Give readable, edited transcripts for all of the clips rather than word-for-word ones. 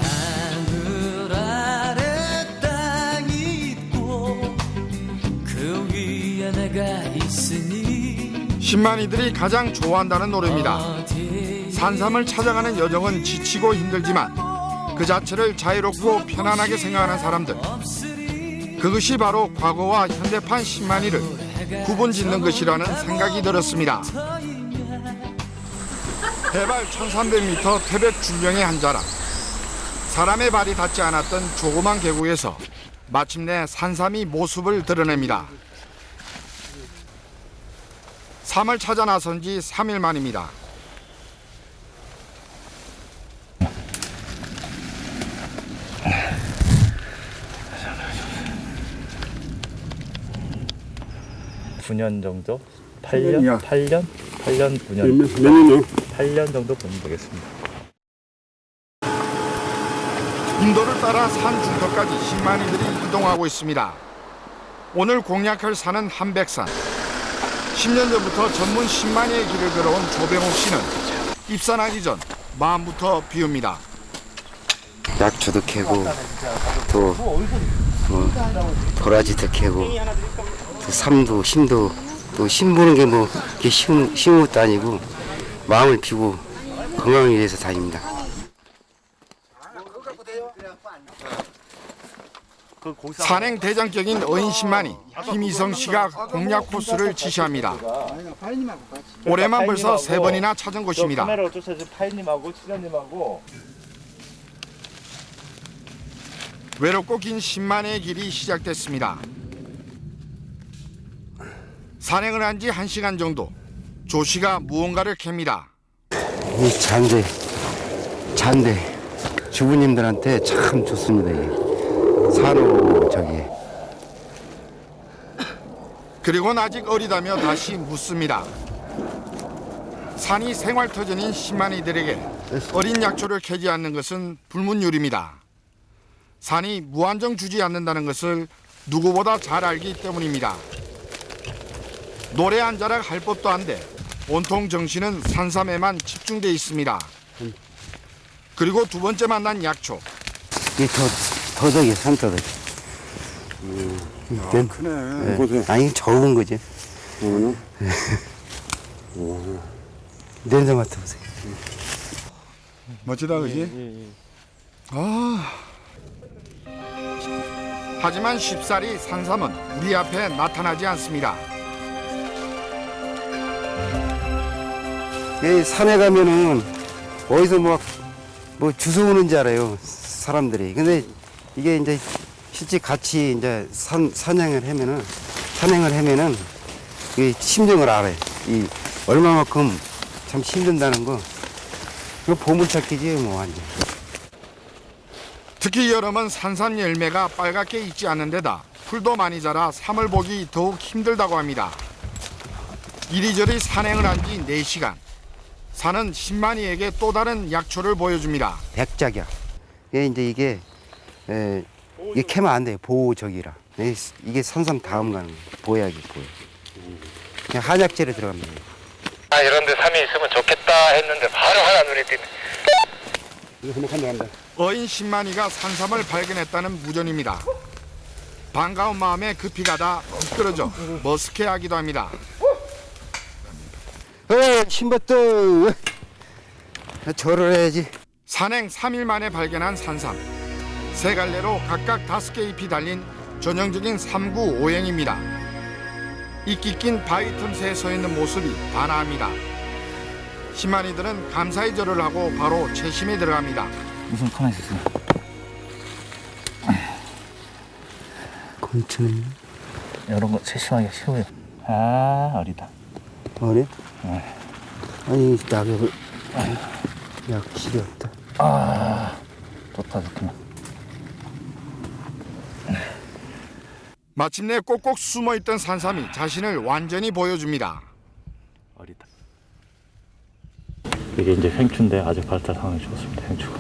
하늘 아래 땅이 있고 그 위에 내가 있으니 신만이들이 가장 좋아한다는 노래입니다. 산삼을 찾아가는 여정은 지치고 힘들지만 그 자체를 자유롭고 편안하게 생각하는 사람들, 그것이 바로 과거와 현대판 신만이를 구분짓는 것이라는 생각이 들었습니다. 해발 1300m 태백 중령의 한 자락, 사람의 발이 닿지 않았던 조그만 계곡에서 마침내 산삼이 모습을 드러냅니다. 삼을 찾아 나선 지 3일 만입니다. (9년) 정도? 8년? 8년? 8년, 9년. 몇 년이요? 8년 정도 보면 되겠습니다. 인도를 따라 산 중턱까지 신만이들이 이동하고 있습니다. 오늘 공략할 산은 한백산. 10년 전부터 전문 신만이의 길을 걸어온 조병욱 씨는 입산하기 전 마음부터 비웁니다. 약초도 캐고 또 도라지도 캐고 또 삼도 심도 또 심 보는 게 뭐 이렇게 쉬운 것도 아니고 마음을 비우고 건강을 위해서 다닙니다. 산행 대장격인 어인 신만이 김희성 씨가 공략 코스를 지시합니다. 올해만 벌써 3번이나 찾은 곳입니다. 카메라 쫓아서 파이님하고 치련님하고 외롭고 긴 신만의 길이 시작됐습니다. 산행을 한 지 1시간 정도, 조 씨가 무언가를 캡니다. 이 잔대 주부님들한테 참 좋습니다. 산호 저기. 그리고는 아직 어리다며 다시 묻습니다. 산이 생활터전인 신만이들에게 어린 약초를 캐지 않는 것은 불문율입니다. 산이 무한정 주지 않는다는 것을 누구보다 잘 알기 때문입니다. 노래 한 자락 할 법도 한데 온통 정신은 산삼에만 집중돼 있습니다. 그리고 두 번째 만난 약초. 이게 더덕이에요, 산더덕. 크네. 네. 아니 적은 거지. 냄새 맡아보세요. 멋지다, 그지? 하지만 쉽사리 산삼은 우리 앞에 나타나지 않습니다. 산에 가면은 어디서 뭐 주워 오는 줄 알아요, 사람들이. 근데 이게 이제 실제 같이 이제 산행을 하면은 이 심정을 알아요. 이 얼마만큼 참 힘든다는 거. 이거 보물찾기지 뭐 완전. 특히 여름은 산삼 열매가 빨갛게 익지 않는 데다 풀도 많이 자라 삼을 보기 더욱 힘들다고 합니다. 이리저리 산행을 한 지 4시간. 산은 신만이에게 또 다른 약초를 보여줍니다. 백작약. 이게 캐면 안 돼요. 보호적이라. 이게 산삼 다음 가는 거예요. 보약이 보여. 그냥 한약재로 들어갑니다. 아, 이런데 삼이 있으면 좋겠다 했는데 바로 하나 눈에 띄네. 이거 한번 간다. 어인 신만이가 산삼을 발견했다는 무전입니다. 반가운 마음에 급히 가다 미끄러져 머쓱해하기도 합니다. 신봤다. 절을 해야지. 산행 3일 만에 발견한 산삼. 세 갈래로 각각 5개 잎이 달린 전형적인 3구 5행입니다. 이끼 낀 바위 틈새에 서 있는 모습이 반하합니다. 신만이들은 감사의 절을 하고 바로 채심에 들어갑니다. 무슨 가만히 있었어. 곤충. 이런 거 세심하게 쉬워요. 아, 어리다. 어래? 네. 아니 낙엽을 약실이 없다. 아, 좋구나. 마침내 꼭꼭 숨어있던 산삼이 자신을 완전히 보여줍니다. 어리다. 이게 이제 횡추인데 아직 발달 상황이 좋습니다. 횡추가.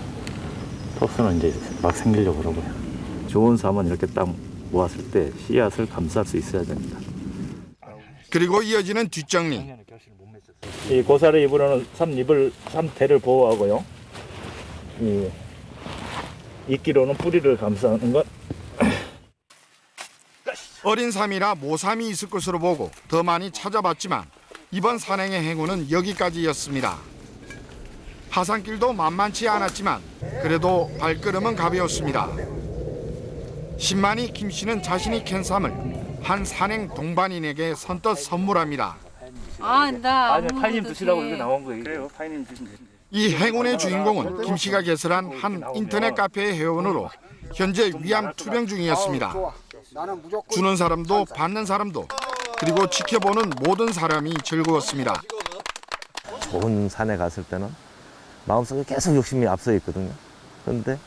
토스는 이제 막 생기려고 그러고요. 좋은 삼은 이렇게 딱 모았을 때 씨앗을 감쌀 수 있어야 됩니다. 그리고 이어지는 뒷정리. 이 고사를 입으로는 삼대를 보호하고요. 이끼로는 뿌리를 감싸는 것. 어린 삼이라 모삼이 있을 것으로 보고 더 많이 찾아봤지만 이번 산행의 행운은 여기까지였습니다. 하산길도 만만치 않았지만 그래도 발걸음은 가벼웠습니다. 신만이 김 씨는 자신이 캔 삼을 한 산행 동반인에게 선뜻 선물합니다. 나 아니 파이님 드시라고 이렇게 나온 거예요. 그래요, 파이님 드시면 돼요. 이 행운의 주인공은 김 씨가 개설한 한 인터넷 카페의 회원으로 현재 위암 투병 중이었습니다. 주는 사람도 받는 사람도 그리고 지켜보는 모든 사람이 즐거웠습니다. 좋은 산에 갔을 때는 마음속에 계속 욕심이 앞서 있거든요. 그런데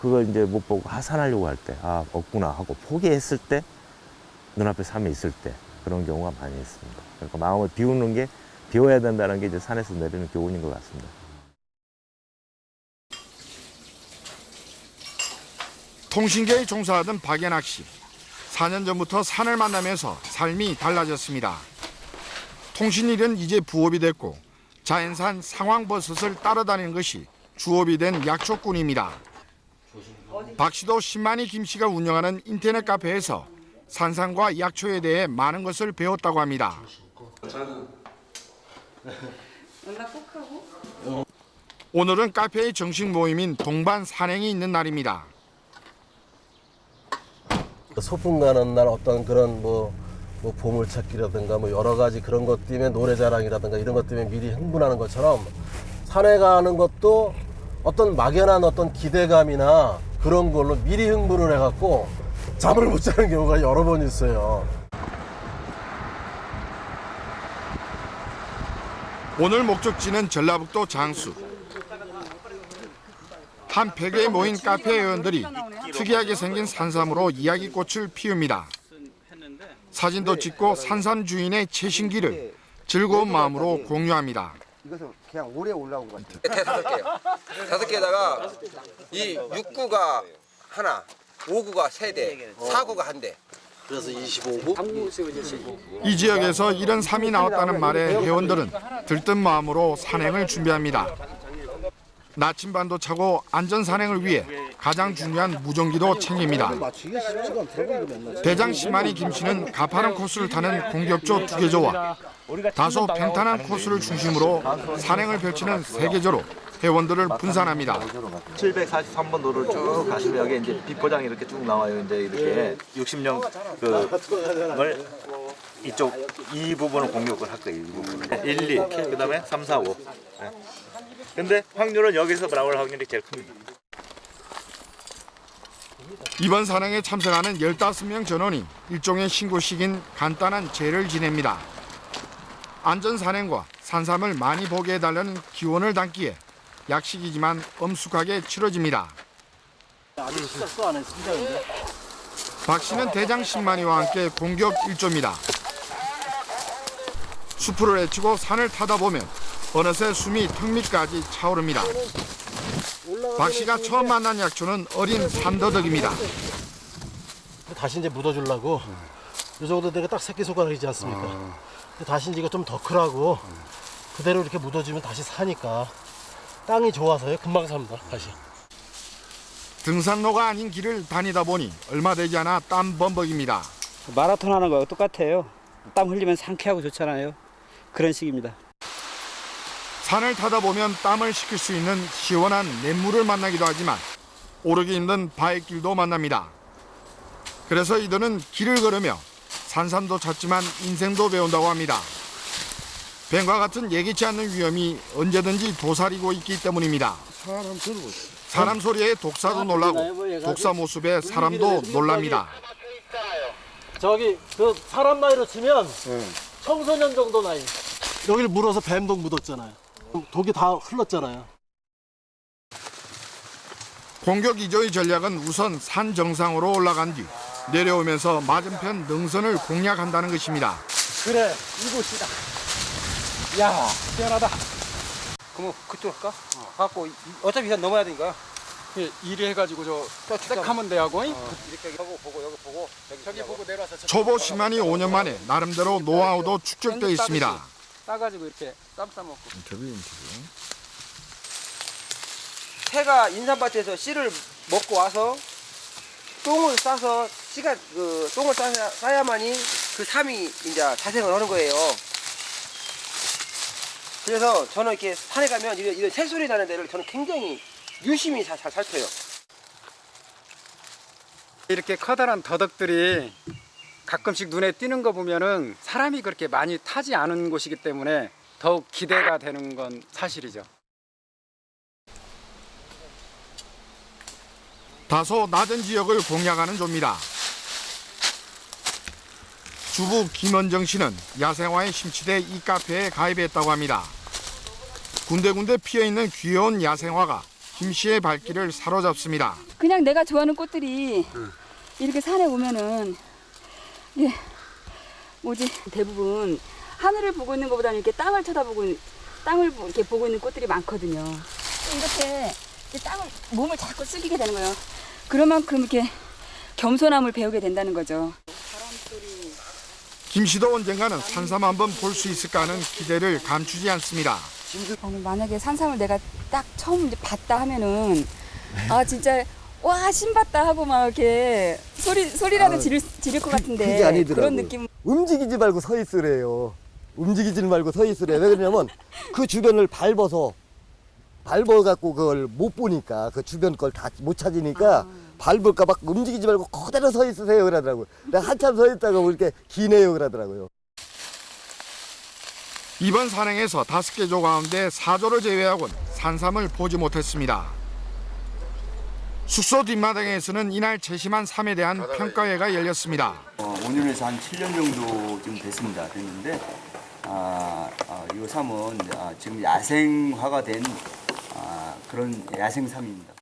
그걸 이제 못 보고 하산하려고 할 때, 아, 없구나 하고 포기했을 때, 눈앞에 삶이 있을 때 그런 경우가 많이 있습니다. 그러니까 마음을 비우는 게, 비워야 된다는 게 이제 산에서 내리는 교훈인 것 같습니다. 통신계에 종사하던 박연학 씨. 4년 전부터 산을 만나면서 삶이 달라졌습니다. 통신일은 이제 부업이 됐고 자연산 상황버섯을 따라다니는 것이 주업이 된 약초꾼입니다. 박 씨도 신만이 김 씨가 운영하는 인터넷 카페에서 산삼과 약초에 대해 많은 것을 배웠다고 합니다. 오늘은 카페의 정식 모임인 동반 산행이 있는 날입니다. 소풍 가는 날 어떤 그런 뭐 보물찾기라든가 뭐 여러 가지 그런 것 때문에 노래자랑이라든가 이런 것 때문에 미리 흥분하는 것처럼 산에 가는 것도 어떤 막연한 어떤 기대감이나 그런 걸로 미리 흥분을 해갖고 잠을 못 자는 경우가 여러 번 있어요. 오늘 목적지는 전라북도 장수. 한 100여에 모인 카페 회원들이 특이하게 생긴 산삼으로 이야기꽃을 피웁니다. 사진도 찍고 산삼 주인의 최신기를 즐거운 마음으로 공유합니다. 이것은 그냥 오래 올라온 것 같아요. 5개요. 5개에다가 이 6구가 하나, 5구가 3대, 4구가 1대. 그래서 25구? 이 지역에서 이런 삼이 나왔다는 말에 회원들은 들뜬 마음으로 산행을 준비합니다. 나침반도 차고 안전 산행을 위해 가장 중요한 무전기도 챙깁니다. 대장 신만이 김 씨는 가파른 코스를 타는 공격조 2개조와 다소 평탄한 코스를 중심으로 산행을 펼치는 3개조로 회원들을 분산합니다. 743번 도를 쭉 가시면 여기 이제 비포장이 이렇게 쭉 나와요. 이제 이렇게 60년 그을 이쪽 이 부분을 공격을 할 거예요. 이 부분을 1, 2, 그다음에 3, 4, 5. 근데 확률은 여기서 나올 확률이 제일 큽니다. 이번 산행에 참석하는 15명 전원이 일종의 신고식인 간단한 제를 지냅니다. 안전 산행과 산삼을 많이 보게 해달라는 기원을 담기에 약식이지만 엄숙하게 치러집니다. 박 씨는 대장 신만이와 함께 공격 1조입니다. 수풀을 헤치고 산을 타다 보면 어느새 숨이 턱 밑까지 차오릅니다. 박 씨가 처음 만난 약초는 어린 산더덕입니다. 다시 이제 묻어주려고 이 정도 내가 딱 새끼손가락이지 않습니까? 다시 이제 이거 좀 더 크라고 그대로 이렇게 묻어주면 다시 사니까 땅이 좋아서요. 금방 삽니다. 다시. 등산로가 아닌 길을 다니다 보니 얼마 되지 않아 땀 범벅입니다. 마라톤 하는 거하고 똑같아요. 땀 흘리면 상쾌하고 좋잖아요. 그런 식입니다. 산을 타다 보면 땀을 식힐 수 있는 시원한 냇물을 만나기도 하지만 오르기 힘든 바위길도 만납니다. 그래서 이들은 길을 걸으며 산삼도 찾지만 인생도 배운다고 합니다. 뱀과 같은 예기치 않는 위험이 언제든지 도사리고 있기 때문입니다. 사람 소리에 독사도 놀라고 독사 모습에 사람도 놀랍니다. 저기 그 사람 나이로 치면 청소년 정도 나이. 여기를 물어서 뱀독 묻었잖아요. 독이 다 흘렀잖아요. 공격 2조의 전략은 우선 산 정상으로 올라간 뒤 내려오면서 맞은편 능선을 공략한다는 것입니다. 그래, 이곳이다. 야, 시원하다. 그럼 그쪽 갈까? 갖고 어차피 산 넘어야 되니까. 일을 해가지고 딱 하면 돼하고. 이렇게 하고 보고 여기 보고 저기 보고 내려와서 초보 신만이 5년 만에 나름대로 노하우도 축적돼 있습니다. 따가지고 이렇게 쌈 싸먹고. 새가 인삼밭에서 씨를 먹고 와서 똥을 싸서 씨가 그 똥을 싸야만이 그 삼이 이제 자생을 하는 거예요. 그래서 저는 이렇게 산에 가면 이런 새소리 나는 데를 저는 굉장히 유심히 잘 살펴요. 이렇게 커다란 더덕들이 가끔씩 눈에 띄는 거 보면은 사람이 그렇게 많이 타지 않은 곳이기 때문에 더욱 기대가 되는 건 사실이죠. 다소 낮은 지역을 공략하는 조입니다. 주부 김원정 씨는 야생화에 심취돼 이 카페에 가입했다고 합니다. 군데군데 피어있는 귀여운 야생화가 김 씨의 발길을 사로잡습니다. 그냥 내가 좋아하는 꽃들이 이렇게 산에 오면은 이게 뭐지 대부분 하늘을 보고 있는 것보다는 이렇게 땅을 쳐다보고 땅을 이렇게 보고 있는 꽃들이 많거든요. 이렇게 땅을 몸을 자꾸 숙이게 되는 거예요. 그만큼 이렇게 겸손함을 배우게 된다는 거죠. 김 씨도 언젠가는 산삼 한번 볼 수 있을까 하는 기대를 감추지 않습니다. 아니 만약에 산삼을 내가 딱 처음 이제 봤다 하면은 아 진짜 와 신봤다 하고 막 이렇게 소리라도 지를 것 같은데 그게 아니더라고요. 그런 느낌. 움직이지 말고 서 있으래요. 움직이지 말고 서 있으래요. 왜 그러냐면 그 주변을 밟아갖고 그걸 못 보니까 그 주변 걸 다 못 찾으니까 밟을까 봐 움직이지 말고 그대로 서 있으세요 그러더라고요. 내가 한참 서 있다가 이렇게 기네요 그러더라고요. 이번 산행에서 5개 조 가운데 4조를 제외하고는 산삼을 보지 못했습니다. 숙소 뒷마당에서는 이날 채심한 삼에 대한 평가회가 열렸습니다. 5년에서 한 7년 정도 좀 됐는데 이 삼은 지금 야생화가 된 그런 야생삼입니다.